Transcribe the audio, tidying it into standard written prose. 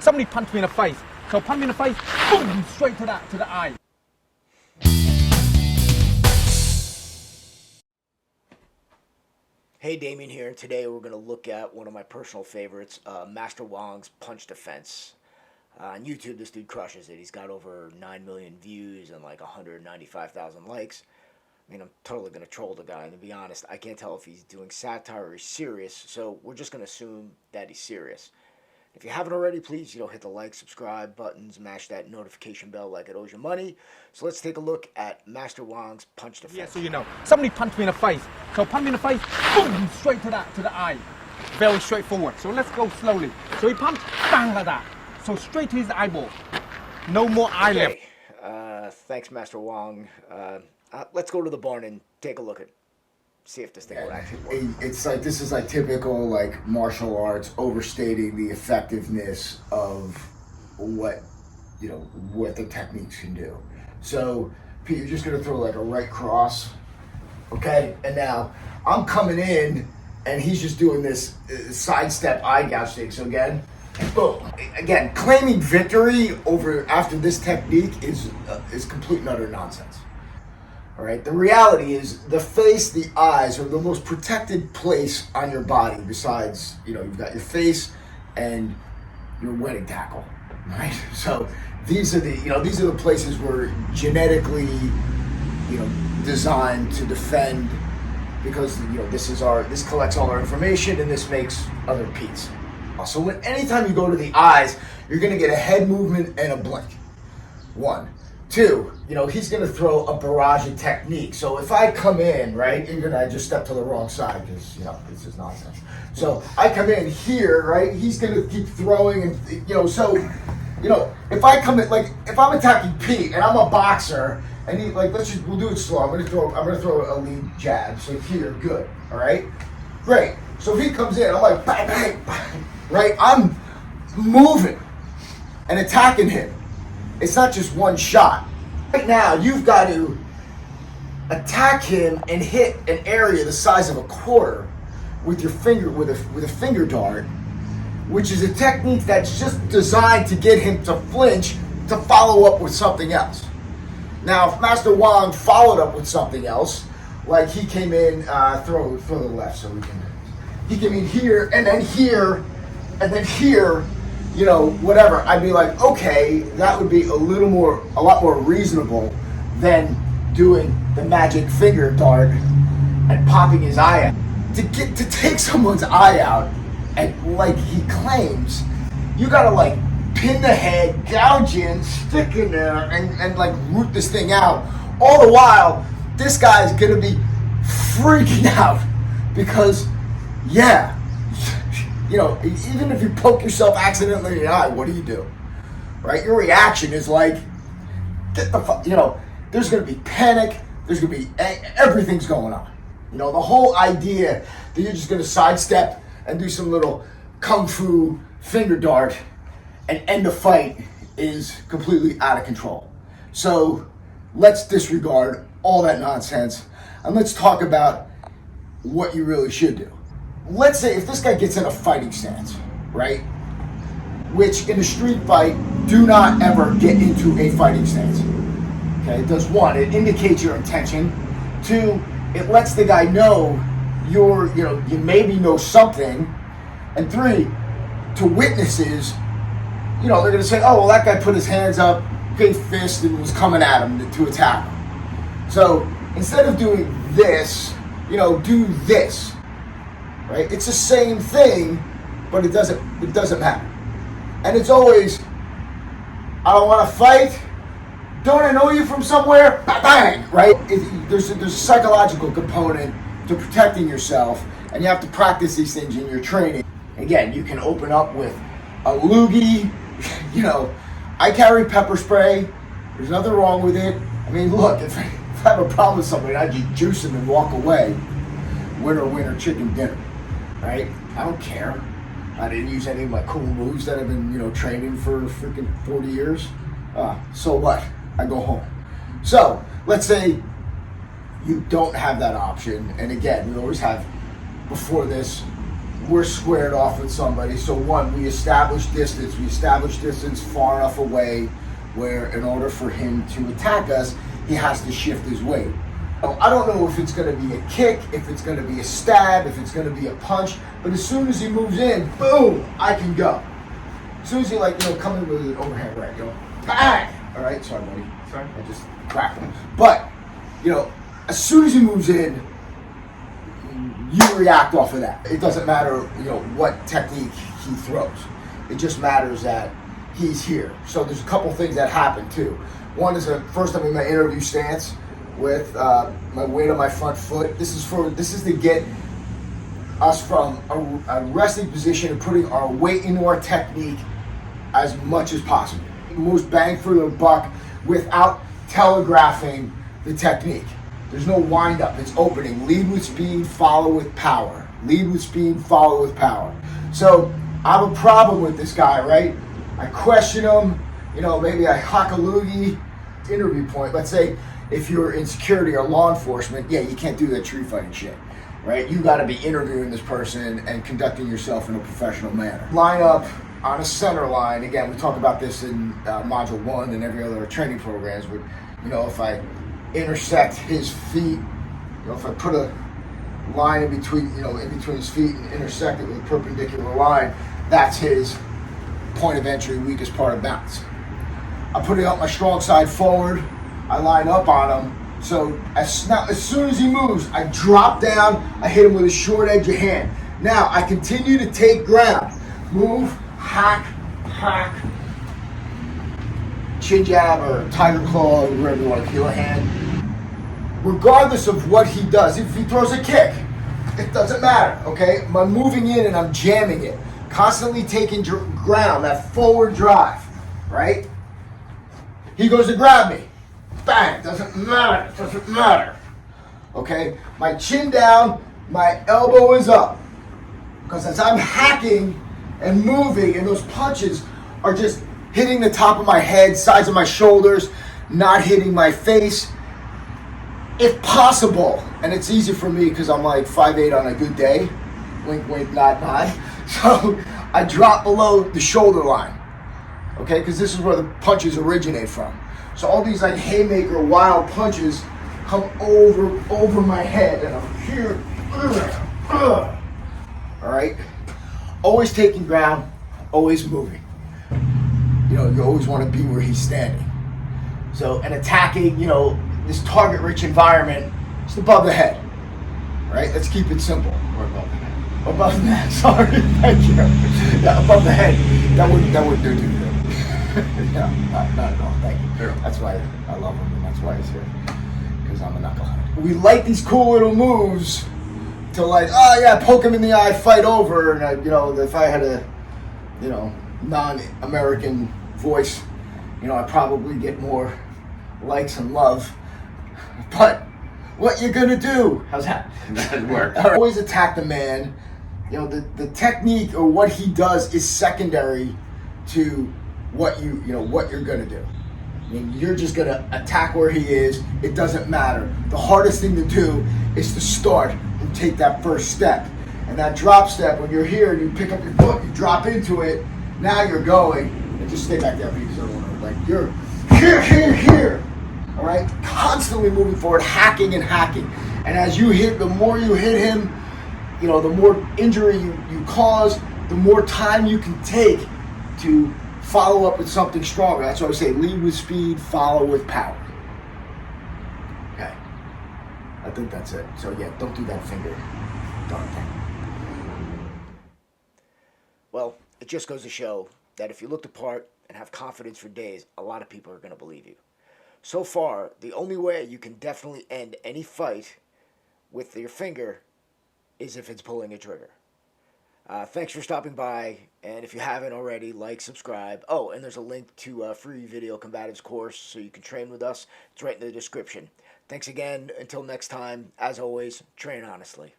somebody punched me in the face. So punch me in the face, boom, straight to the eye. Hey, Damian here, and today we're going to look at one of my personal favorites, Master Wong's punch defense. On YouTube, this dude crushes it. He's got over 9 million views and like 195,000 likes. I mean, I'm totally going to troll the guy, and to be honest, I can't tell if he's doing satire or he's serious, so we're just going to assume that he's serious. If you haven't already, please, hit the like, subscribe buttons, mash that notification bell like it owes you money. So let's take a look at Master Wong's punch defense. Yeah, so somebody punched me in the face. So punch me in the face, boom, straight to the eye. Very straightforward. So let's go slowly. So he punched, bang, like that. So straight to his eyeball. No more eye left. Thanks, Master Wong. Let's go to the barn and take a look at see if this thing will actually work. It's like, this is like typical like martial arts overstating the effectiveness of what the techniques can do. So Pete, you're just gonna throw like a right cross, okay? And now I'm coming in and he's just doing this sidestep eye gouge thing. So again, boom. Again, claiming victory after this technique is complete and utter nonsense. All right. The reality is the face, the eyes are the most protected place on your body. Besides, you've got your face and your wedding tackle, right? So these are the places we're genetically, designed to defend, because this collects all our information and this makes other Pete's. So anytime you go to the eyes, you're gonna get a head movement and a blink. 1, 2, he's going to throw a barrage of technique. So if I come in, right, I just step to the wrong side because, this is nonsense. So I come in here, right, he's going to keep throwing and, if I come in, like, if I'm attacking Pete and I'm a boxer and he, like, we'll do it slow. I'm going to throw a lead jab. So here, good, all right? Great. So if he comes in, I'm like, bang, bang, bang, right? I'm moving and attacking him. It's not just one shot. Right now, you've got to attack him and hit an area the size of a quarter with your finger, with a finger dart, which is a technique that's just designed to get him to flinch to follow up with something else. Now, if Master Wong followed up with something else, like he came in, throw the left so he came in here and then here and then here. Whatever, I'd be like, okay, that would be a lot more reasonable than doing the magic finger dart and popping his eye out. To take someone's eye out, and like he claims, you gotta like pin the head, gouge in, stick in there, and like root this thing out. All the while, this guy's gonna be freaking out because, yeah. Even if you poke yourself accidentally in the eye, what do? Right? Your reaction is like, get the fuck, there's going to be panic, there's going to be, everything's going on. The whole idea that you're just going to sidestep and do some little kung fu finger dart and end the fight is completely out of control. So let's disregard all that nonsense and let's talk about what you really should do. Let's say if this guy gets in a fighting stance, right? Which in a street fight, do not ever get into a fighting stance. Okay, it does 1, it indicates your intention. 2, it lets the guy know you maybe know something. And 3, to witnesses, they're gonna say, oh, well, that guy put his hands up, big fist, and was coming at him to attack him. So instead of doing this, do this. Right? It's the same thing, but it doesn't matter. And it's always, I don't want to fight. Don't I know you from somewhere? Bang! Right? There's a psychological component to protecting yourself, and you have to practice these things in your training. Again, you can open up with a loogie. I carry pepper spray. There's nothing wrong with it. I mean, look, if I have a problem with somebody, I just juice them and walk away. Winner, chicken dinner. Right? I don't care. I didn't use any of my cool moves that I've been, training for freaking 40 years. So what? I go home. So let's say you don't have that option. And again, we always have, before this, we're squared off with somebody. So one, we establish distance. We establish distance far enough away where in order for him to attack us, he has to shift his weight. I don't know if it's going to be a kick, if it's going to be a stab, if it's going to be a punch, but as soon as he moves in, boom, I can go. As soon as he come in with an overhand right, bang! All right, sorry, buddy. Sorry. I just cracked him. But, as soon as he moves in, you react off of that. It doesn't matter, what technique he throws. It just matters that he's here. So there's a couple things that happen too. One is first I'm in my interview stance with my weight on my front foot. This is to get us from a resting position and putting our weight into our technique as much as possible. Most bang for the buck without telegraphing the technique. There's no wind up, it's opening. Lead with speed, follow with power. Lead with speed, follow with power. So I have a problem with this guy, right? I question him, maybe I hock a loogie. Interview point, let's say if you're in security or law enforcement, yeah, you can't do that tree fighting shit, right? You gotta be interviewing this person and conducting yourself in a professional manner. Line up on a center line. Again, we talk about this in module 1 and every other training programs, but if I intersect his feet, if I put a line in between his feet and intersect it with a perpendicular line, that's his point of entry, weakest part of bounce. I put it up my strong side forward, I line up on him, so as soon as he moves, I drop down, I hit him with a short edge of hand. Now, I continue to take ground, move, hack, chin jab or tiger claw, wherever you want to kill a hand. Regardless of what he does, if he throws a kick, it doesn't matter, okay? I'm moving in and I'm jamming it. Constantly taking ground, that forward drive, right? He goes to grab me. Bang, doesn't matter. Okay? My chin down, my elbow is up. Because as I'm hacking and moving, and those punches are just hitting the top of my head, sides of my shoulders, not hitting my face. If possible, and it's easy for me because I'm like 5'8" on a good day, wink, wink, nod, nod. So I drop below the shoulder line, okay? Because this is where the punches originate from. So all these like haymaker wild punches come over my head, and I'm here. All right? Always taking ground, always moving. You always want to be where he's standing. So, and attacking, this target-rich environment, just above the head, right? Let's keep it simple. Or above the head. Above the head, sorry, thank you. Yeah, above the head, that wouldn't do too good. No, not at all, thank you. Sure. That's why I love him, and that's why he's here, because I'm a knucklehead. We like these cool little moves to poke him in the eye, fight over, and if I had a, non-American voice, I'd probably get more likes and love. But what you gonna do? How's that? That works. Always attack the man. The technique or what he does is secondary to what you're gonna do. I mean, you're just gonna attack where he is. It doesn't matter. The hardest thing to do is to start and take that first step. And that drop step, when you're here and you pick up your foot, you drop into it. Now you're going, and just stay back there because I don't want to. Like you're here. All right, constantly moving forward, hacking and hacking. And as you hit, the more you hit him, the more injury you cause, the more time you can take to follow up with something stronger. That's why I say lead with speed, follow with power. Okay, I think that's it. So yeah, don't do that finger darn thing. Well, it just goes to show that if you look the part and have confidence for days, a lot of people are going to believe you. So far, the only way you can definitely end any fight with your finger is if it's pulling a trigger. Thanks for stopping by, and if you haven't already, like, subscribe. Oh, and there's a link to a free video combatives course so you can train with us. It's right in the description. Thanks again. Until next time, as always, train honestly.